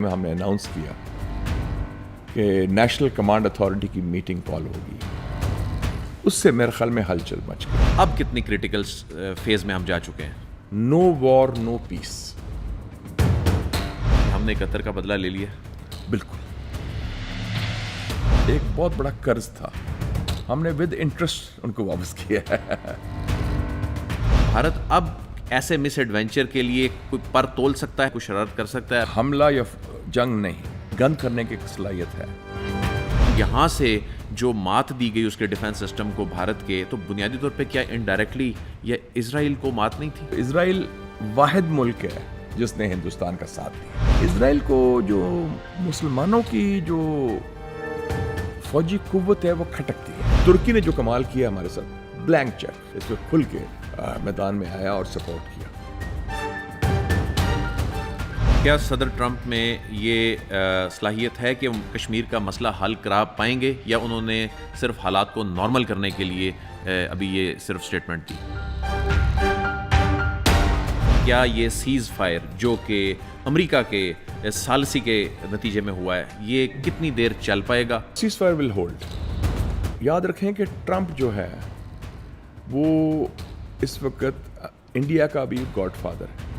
میں ہم نے اناؤنس کیا کہ نیشنل کمانڈ اتھارٹی کی میٹنگ کال ہوگی. اس سے میرے خیال میں ہلچل مچ گئی. اب کتنی کریٹیکل فیز میں ہم جا چکے ہیں؟ نو وار نو پیس. ہم نے قطر کا بدلہ لے لیا. بالکل. ایک بہت بڑا قرض تھا, ہم نے ود انٹرسٹ ان کو واپس کیا ہے. بھارت اب ایسے مس ایڈوینچر کے لیے کوئی پر تول سکتا ہے, کوئی شرارت کر سکتا ہے؟ حملہ یا جنگ نہیں, گن کرنے کی صلاحیت ہے. یہاں سے جو مات دی گئی اس کے ڈیفنس سسٹم کو بھارت کے, تو بنیادی طور پہ کیا انڈائریکٹلی یا اسرائیل کو مات نہیں تھی؟ اسرائیل واحد ملک ہے جس نے ہندوستان کا ساتھ دیا. اسرائیل کو جو مسلمانوں کی جو فوجی قوت ہے وہ کھٹکتی ہے. ترکی نے جو کمال کیا ہمارے ساتھ, بلینک چیک, اس پہ کھل کے میدان میں آیا اور سپورٹ کیا. کیا صدر ٹرمپ میں یہ صلاحیت ہے کہ کشمیر کا مسئلہ حل کرا پائیں گے, یا انہوں نے صرف حالات کو نارمل کرنے کے لیے ابھی یہ صرف سٹیٹمنٹ دی؟ کیا یہ سیز فائر جو کہ امریکہ کے ثالثی کے نتیجے میں ہوا ہے, یہ کتنی دیر چل پائے گا؟ Ceasefire will hold. یاد رکھیں کہ ٹرمپ جو ہے وہ اس وقت انڈیا کا بھی گاڈ فادر ہے.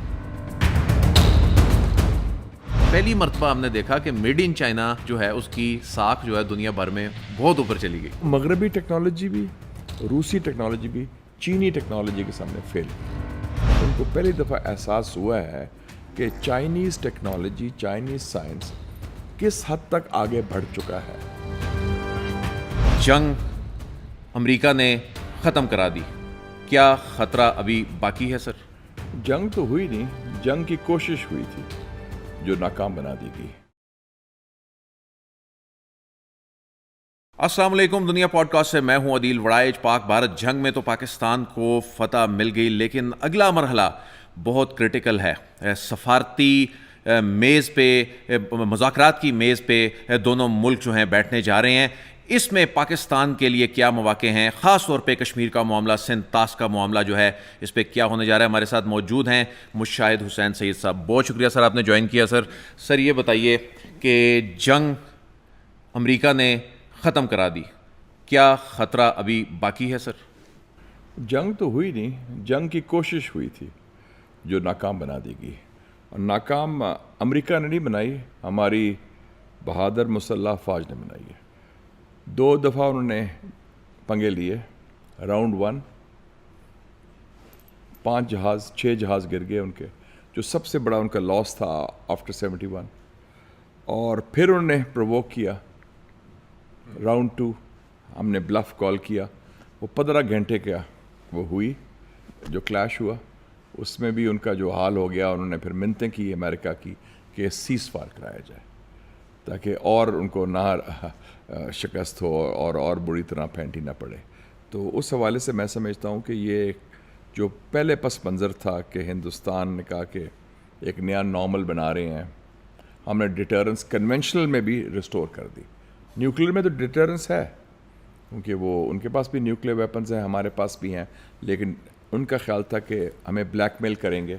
پہلی مرتبہ ہم نے دیکھا کہ میڈ ان چائنا جو ہے اس کی ساکھ جو ہے دنیا بھر میں بہت اوپر چلی گئی. مغربی ٹیکنالوجی بھی, روسی ٹیکنالوجی بھی چینی ٹیکنالوجی کے سامنے فیل ہوئی. ان کو پہلی دفعہ احساس ہوا ہے کہ چائنیز ٹیکنالوجی, چائنیز سائنس کس حد تک آگے بڑھ چکا ہے. جنگ امریکہ نے ختم کرا دی, کیا خطرہ ابھی باقی ہے سر؟ جنگ تو ہوئی نہیں, جنگ کی کوشش ہوئی تھی جو ناکام بنا دی گئی. السلام علیکم, دنیا پوڈ کاسٹ سے میں ہوں عدیل وڑائچ. پاک بھارت جنگ میں تو پاکستان کو فتح مل گئی, لیکن اگلا مرحلہ بہت کرٹیکل ہے. سفارتی میز پہ, مذاکرات کی میز پہ دونوں ملک جو ہیں بیٹھنے جا رہے ہیں. اس میں پاکستان کے لیے کیا مواقع ہیں, خاص طور پہ کشمیر کا معاملہ, سندھ طاس کا معاملہ جو ہے, اس پہ کیا ہونے جا رہا ہے؟ ہمارے ساتھ موجود ہیں مشاہد حسین سید صاحب. بہت شکریہ سر, آپ نے جوائن کیا. سر یہ بتائیے کہ جنگ امریکہ نے ختم کرا دی, کیا خطرہ ابھی باقی ہے سر؟ جنگ تو ہوئی نہیں, جنگ کی کوشش ہوئی تھی جو ناکام بنا دی گئی. اور ناکام امریکہ نے نہیں بنائی, ہماری بہادر مسلح افواج نے بنائی ہے. 2 دفعہ انہوں نے پنگے لیے. راؤنڈ 1 5 جہاز 6 جہاز گر گئے ان کے, جو سب سے بڑا ان کا لاس تھا آفٹر 71. اور پھر انہوں نے پرووک کیا. راؤنڈ 2 ہم نے بلف کال کیا, وہ 15 گھنٹے کا وہ ہوئی جو کلیش ہوا. اس میں بھی ان کا جو حال ہو گیا, انہوں نے پھر منتیں کی امریکہ کی کہ سیز فائر کرایا جائے تاکہ اور ان کو نہ شکست ہو اور بری طرح پھینٹی نہ پڑے. تو اس حوالے سے میں سمجھتا ہوں کہ یہ جو پہلے پس منظر تھا کہ ہندوستان نے کہا کہ ایک نیا نارمل بنا رہے ہیں, ہم نے ڈیٹرنس کنونشنل میں بھی ریسٹور کر دی. نیوکلیر میں تو ڈیٹرنس ہے کیونکہ وہ ان کے پاس بھی نیوکلیر ویپنز ہیں, ہمارے پاس بھی ہیں, لیکن ان کا خیال تھا کہ ہمیں بلیک میل کریں گے,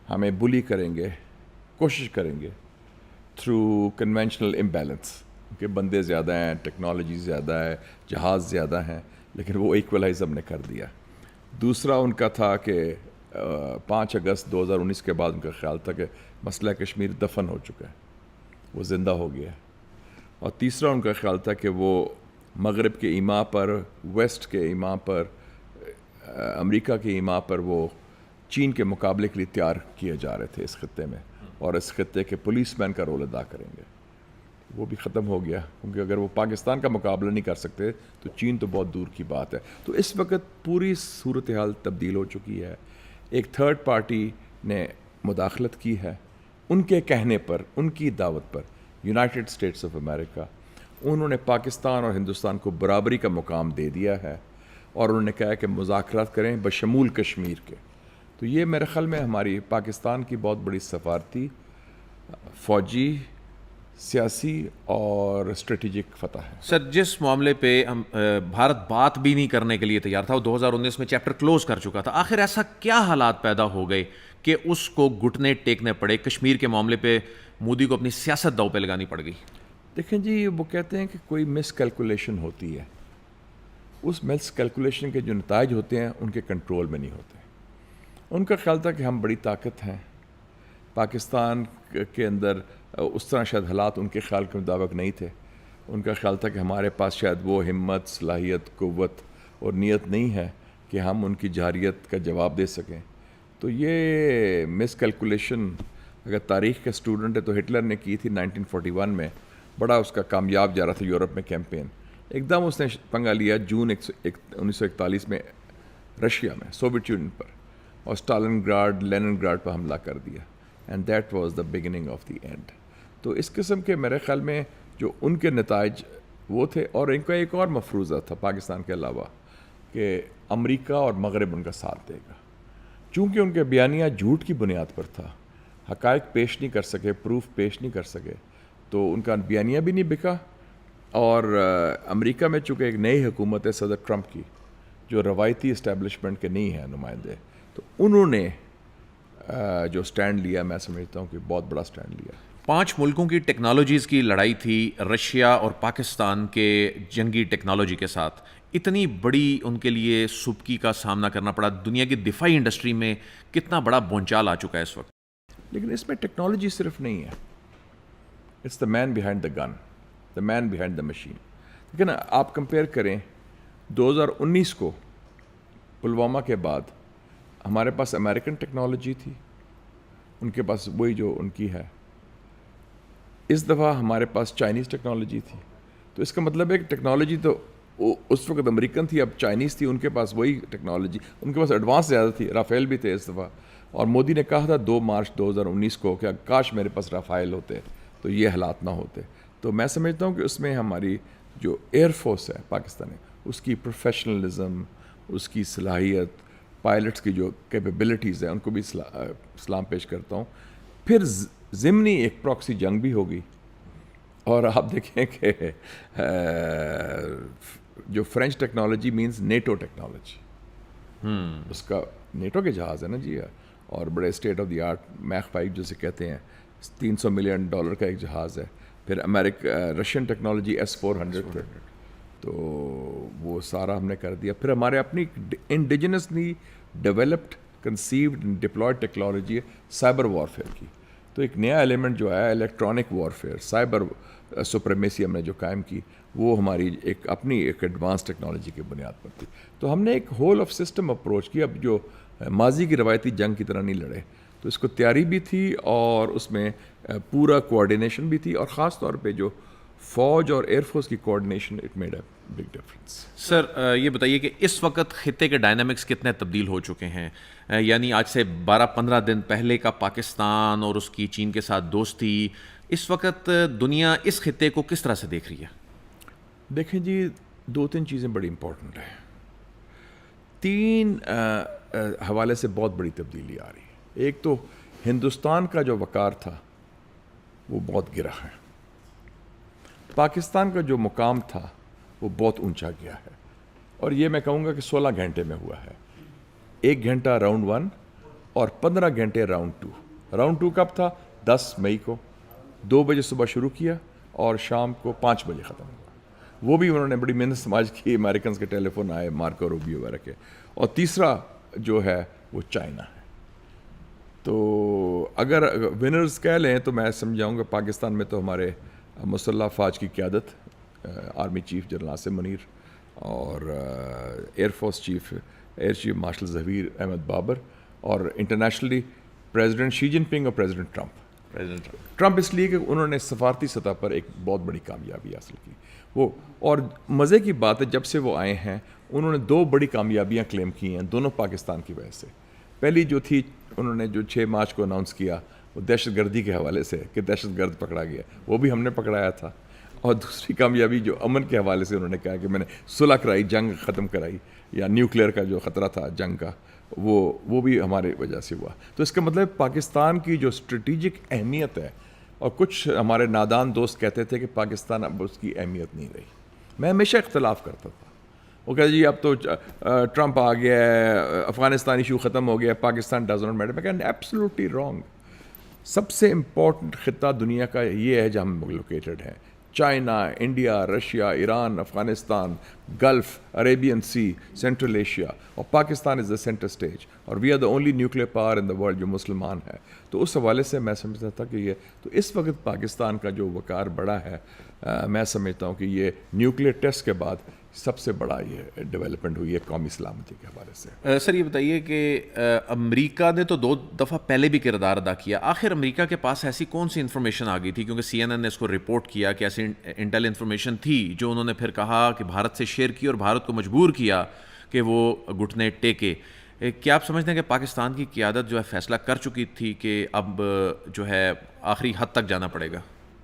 ہمیں بلی کریں گے, کوشش کریں گے تھرو کنونشنل امبیلنس, کہ بندے زیادہ ہیں, ٹیکنالوجی زیادہ ہے, جہاز زیادہ ہیں, لیکن وہ ایکولائز ہم نے کر دیا. دوسرا ان کا تھا کہ 5 اگست 2019 کے بعد ان کا خیال تھا کہ مسئلہ کشمیر دفن ہو چکا ہے, وہ زندہ ہو گیا. اور تیسرا ان کا خیال تھا کہ وہ مغرب کے ایما پر, ویسٹ کے ایما پر, امریکہ کے ایما پر وہ چین کے مقابلے کے لیے تیار کیے جا رہے تھے اس خطے میں, اور اس خطے کے پولیس مین کا رول ادا کریں گے. وہ بھی ختم ہو گیا, کیونکہ اگر وہ پاکستان کا مقابلہ نہیں کر سکتے تو چین تو بہت دور کی بات ہے. تو اس وقت پوری صورتحال تبدیل ہو چکی ہے. ایک تھرڈ پارٹی نے مداخلت کی ہے, ان کے کہنے پر, ان کی دعوت پر, یونائٹڈ اسٹیٹس آف امریکہ. انہوں نے پاکستان اور ہندوستان کو برابری کا مقام دے دیا ہے, اور انہوں نے کہا کہ مذاکرات کریں بشمول کشمیر کے. تو یہ میرے خیال میں ہماری پاکستان کی بہت بڑی سفارتی, فوجی, سیاسی اور اسٹریٹجک فتح ہے. سر جس معاملے پہ بھارت بات بھی نہیں کرنے کے لیے تیار تھا, وہ 2019 میں چیپٹر کلوز کر چکا تھا, آخر ایسا کیا حالات پیدا ہو گئے کہ اس کو گھٹنے ٹیکنے پڑے؟ کشمیر کے معاملے پہ مودی کو اپنی سیاست داؤ پہ لگانی پڑ گئی. دیکھیں جی، وہ کہتے ہیں کہ کوئی مس کیلکولیشن ہوتی ہے، اس مس کیلکولیشن کے جو نتائج ہوتے ہیں ان کے کنٹرول میں نہیں ہوتے. ان کا خیال تھا کہ ہم بڑی طاقت ہیں، پاکستان کے اندر اس طرح شاید حالات ان کے خیال کے مطابق نہیں تھے. ان کا خیال تھا کہ ہمارے پاس شاید وہ ہمت، صلاحیت، قوت اور نیت نہیں ہے کہ ہم ان کی جارحیت کا جواب دے سکیں. تو یہ مس کیلکولیشن اگر تاریخ کا اسٹوڈنٹ ہے تو ہٹلر نے کی تھی 1941 میں. بڑا اس کا کامیاب جا رہا تھا یورپ میں کیمپین. ایک دم اس نے پنگا لیا جون 1941 میں رشیا میں، سوویت یونین پر، اور اسٹالن گراڈ، لینن گراڈ پر حملہ کر دیا. And that was the beginning of the end. تو اس قسم کے میرے خیال میں جو ان کے نتائج وہ تھے. اور ان کا ایک اور مفروضہ تھا پاکستان کے علاوہ کہ امریکہ اور مغرب ان کا ساتھ دے گا. چونکہ ان کے بیانیہ جھوٹ کی بنیاد پر تھا، حقائق پیش نہیں کر سکے، پروف پیش نہیں کر سکے، تو ان کا بیانیہ بھی نہیں بکا. اور امریکہ میں چونکہ ایک نئی حکومت ہے صدر ٹرمپ کی، جو روایتی اسٹیبلشمنٹ کے نہیں ہیں نمائندے، تو انہوں نے جو سٹینڈ لیا، میں سمجھتا ہوں کہ بہت بڑا سٹینڈ لیا. 5 ملکوں کی ٹیکنالوجیز کی لڑائی تھی، رشیا اور پاکستان کے جنگی ٹیکنالوجی کے ساتھ. اتنی بڑی ان کے لیے سبکی کا سامنا کرنا پڑا. دنیا کی دفاعی انڈسٹری میں کتنا بڑا بھونچال آ چکا ہے اس وقت. لیکن اس میں ٹیکنالوجی صرف نہیں ہے، it's the man behind the gun, the man behind the machine. لیکن آپ کمپیئر کریں 2019 کو، پلوامہ کے بعد ہمارے پاس امریکن ٹیکنالوجی تھی، ان کے پاس وہی جو ان کی ہے. اس دفعہ ہمارے پاس چائنیز ٹیکنالوجی تھی. تو اس کا مطلب ہے کہ ٹیکنالوجی تو اس وقت امریکن تھی، اب چائنیز تھی، ان کے پاس وہی ٹیکنالوجی، ان کے پاس ایڈوانس زیادہ تھی. رافیل بھی تھے اس دفعہ. اور مودی نے کہا تھا 2 مارچ 2019 کو کہ کاش میرے پاس رافائل ہوتے تو یہ حالات نہ ہوتے. تو میں سمجھتا ہوں کہ اس میں ہماری جو ایئر فورس ہے پاکستانی، اس کی پروفیشنلزم، اس کی صلاحیت، پائلٹس کی جو کیپیبلٹیز ہیں، ان کو بھی سلام پیش کرتا ہوں. پھر ضمنی ایک پراکسی جنگ بھی ہوگی. اور آپ دیکھیں کہ جو French technology means NATO technology, اس کا نیٹو کے جہاز ہے نا جی، اور بڑے state of the art mach 5 جسے کہتے ہیں، $300 ملین کا ایک جہاز ہے. پھر رشین ٹیکنالوجی S-400 تو وہ سارا ہم نے کر دیا. پھر ہمارے اپنی انڈیجنسلی ڈیولپڈ، کنسیوڈ، ڈپلائڈ ٹیکنالوجی ہے سائبر وارفیئر کی. تو ایک نیا ایلیمنٹ جو ہے الیکٹرانک وارفیئر، سائبر سپریمیسی ہم نے جو قائم کی، وہ ہماری ایک اپنی ایک ایڈوانس ٹیکنالوجی کی بنیاد پر تھی. تو ہم نے ایک ہول آف سسٹم اپروچ کی. اب جو ماضی کی روایتی جنگ کی طرح نہیں لڑے. تو اس کو تیاری بھی تھی اور اس میں پورا کوآرڈینیشن بھی تھی، اور خاص طور پہ جو فوج اور ایئر فورس کی coordination, it made a big difference. Sir یہ بتائیے کہ اس وقت خطے کے ڈائنامکس کتنے تبدیل ہو چکے ہیں؟ یعنی آج سے 12-15 دن پہلے کا پاکستان اور اس کی چین کے ساتھ دوستی، اس وقت دنیا اس خطے کو کس طرح سے دیکھ رہی ہے؟ دیکھیں جی، 2-3 چیزیں بڑی امپورٹنٹ ہیں. 3 حوالے سے بہت بڑی تبدیلی آ رہی ہے. ایک تو ہندوستان کا جو وقار تھا وہ بہت گرا ہے. پاکستان کا جو مقام تھا وہ بہت اونچا گیا ہے. اور یہ میں کہوں گا کہ 16 گھنٹے میں ہوا ہے. 1 گھنٹہ راؤنڈ 1 اور 15 گھنٹے راؤنڈ 2. راؤنڈ 2 کب تھا؟ 10 مئی کو 2 بجے صبح شروع کیا اور شام کو 5 بجے ختم ہوا. وہ بھی انہوں نے بڑی محنت سماج کی. امریکنز کے ٹیلی فون آئے، مارکو روبیو وغیرہ کے. اور تیسرا جو ہے وہ چائنا ہے. تو اگر ونرز کہہ لیں تو میں سمجھاؤں گا پاکستان میں تو ہمارے مسلح افواج کی قیادت army chief general Asim Munir اور air force chief air chief marshal Zaheer Ahmed Babar, اور انٹرنیشنلی پریزیڈنٹ شی جن پنگ اور پریزیڈنٹ ٹرمپ اس لیے کہ انہوں نے سفارتی سطح پر ایک بہت بڑی کامیابی حاصل کی. وہ اور مزے کی بات ہے، جب سے وہ آئے ہیں انہوں نے 2 بڑی کامیابیاں کلیم کی ہیں، دونوں پاکستان کی وجہ سے. پہلی جو تھی، انہوں نے جو 6 مارچ کو اناؤنس کیا وہ دہشت گردی کے حوالے سے کہ دہشت گرد پکڑا گیا، وہ بھی ہم نے پکڑایا تھا. اور دوسری کامیابی جو امن کے حوالے سے انہوں نے کہا کہ میں نے صلح کرائی، جنگ ختم کرائی، یا نیوکلیئر کا جو خطرہ تھا جنگ کا وہ بھی ہمارے وجہ سے ہوا. تو اس کا مطلب پاکستان کی جو اسٹریٹجک اہمیت ہے، اور کچھ ہمارے نادان دوست کہتے تھے کہ پاکستان اب اس کی اہمیت نہیں رہی. میں ہمیشہ اختلاف کرتا تھا. وہ کہتے جی اب تو ٹرمپ آ گیا ہے, افغانستان ایشو ختم ہو گیا ہے, پاکستان ڈز ناٹ میٹر. میں کہا ایبسلیوٹلی رانگ. سب سے امپورٹنٹ خطہ دنیا کا یہ ہے جہاں ہم لوکیٹڈ ہیں. China, India, Russia, Iran, Afghanistan, Gulf, Arabian Sea, Central Asia, اور Pakistan is the centre stage, اور we are the only nuclear power in the world جو مسلمان ہے. تو اس حوالے سے میں سمجھتا تھا کہ یہ تو اس وقت پاکستان کا جو وقار بڑا ہے, میں سمجھتا ہوں کہ یہ نیوکلیئر ٹیسٹ کے بعد سب سے بڑا یہ ڈیولپمنٹ ہوئی ہے قومی سلامتی کے حوالے سے. سر یہ بتائیے کہ امریکہ نے تو 2 دفعہ پہلے بھی کردار ادا کیا, آخر امریکہ کے پاس ایسی کون سی انفارمیشن آ گئی تھی, کیونکہ CNN نے اس کو رپورٹ کیا کہ ایسی انٹیل انفارمیشن تھی جو انہوں نے پھر کہا کہ بھارت سے شیئر کی اور بھارت کو مجبور کیا کہ وہ گھٹنے ٹیکے. کیا آپ سمجھتے ہیں کہ پاکستان کی قیادت جو ہے فیصلہ کر چکی تھی کہ اب جو ہے آخری حد تک جانا پڑے گا؟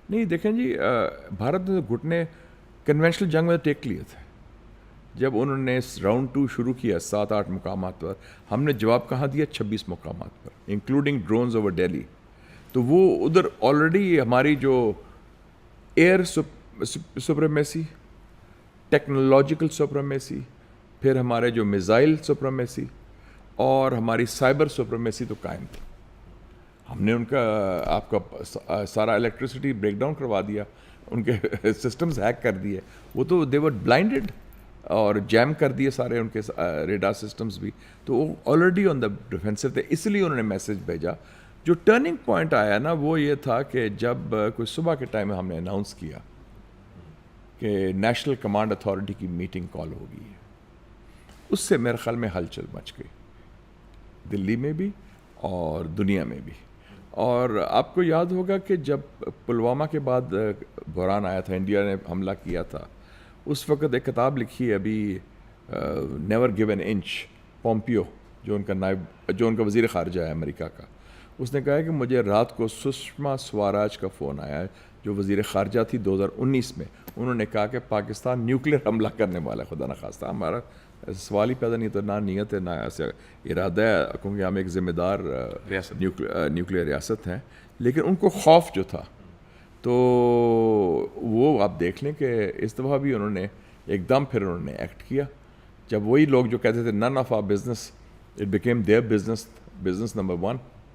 نہیں دیکھیں جی, بھارت نے گھٹنے کنونشنل جنگ میں ٹیک لیے تھے. جب انہوں نے راؤنڈ 2 شروع کیا 7-8 مقامات پر, ہم نے جواب کہاں دیا 26 مقامات پر, انکلوڈنگ ڈرونز اوور دہلی. تو وہ ادھر آلریڈی ہماری جو ایئر سپریمیسی, ٹیکنالوجیکل سپریمیسی, پھر ہمارے جو میزائل سپریمیسی اور ہماری سائبر سپریمیسی تو قائم تھی. ہم نے ان کا آپ کا سارا الیکٹریسٹی بریک ڈاؤن کروا دیا, ان کے سسٹمز ہیک کر دیے. وہ تو دے ور بلائنڈڈ اور جیم کر دیے سارے ان کے ریڈار سسٹمز بھی. تو وہ آلریڈی آن دا ڈیفینسو تھے, اس لیے انہوں نے میسج بھیجا. جو ٹرننگ پوائنٹ آیا نا وہ یہ تھا کہ جب کوئی صبح کے ٹائم میں ہم نے اناؤنس کیا کہ نیشنل کمانڈ اتھارٹی کی میٹنگ کال ہو گئی ہے, اس سے میرے خیال میں ہلچل مچ گئی دلی میں بھی اور دنیا میں بھی. اور آپ کو یاد ہوگا کہ جب پلوامہ کے بعد بحران آیا تھا, انڈیا نے حملہ کیا تھا, اس وقت ایک کتاب لکھی ہے ابھی never give an inch, Pompeo جو ان کا جو ان کا وزیر خارجہ ہے امریکہ کا, اس نے کہا ہے کہ مجھے رات کو سشما سوراج کا فون آیا ہے جو وزیر خارجہ تھی 2019 میں. انہوں نے کہا کہ پاکستان نیوکلیئر حملہ کرنے والا ہے. خدا نخواستہ, ہمارا سوال ہی پیدا نہیں تو, نہ نیت ہے نہ ایسا ارادہ ہے, کیونکہ ہم ایک ذمہ دار نیوکلیئر ریاست ہیں. لیکن ان کو خوف جو تھا تو وہ آپ دیکھ لیں کہ اس دفعہ بھی انہوں نے ایک دم پھر انہوں نے ایکٹ کیا. جب وہی لوگ جو کہتے تھے none of our business, it became their business number 1.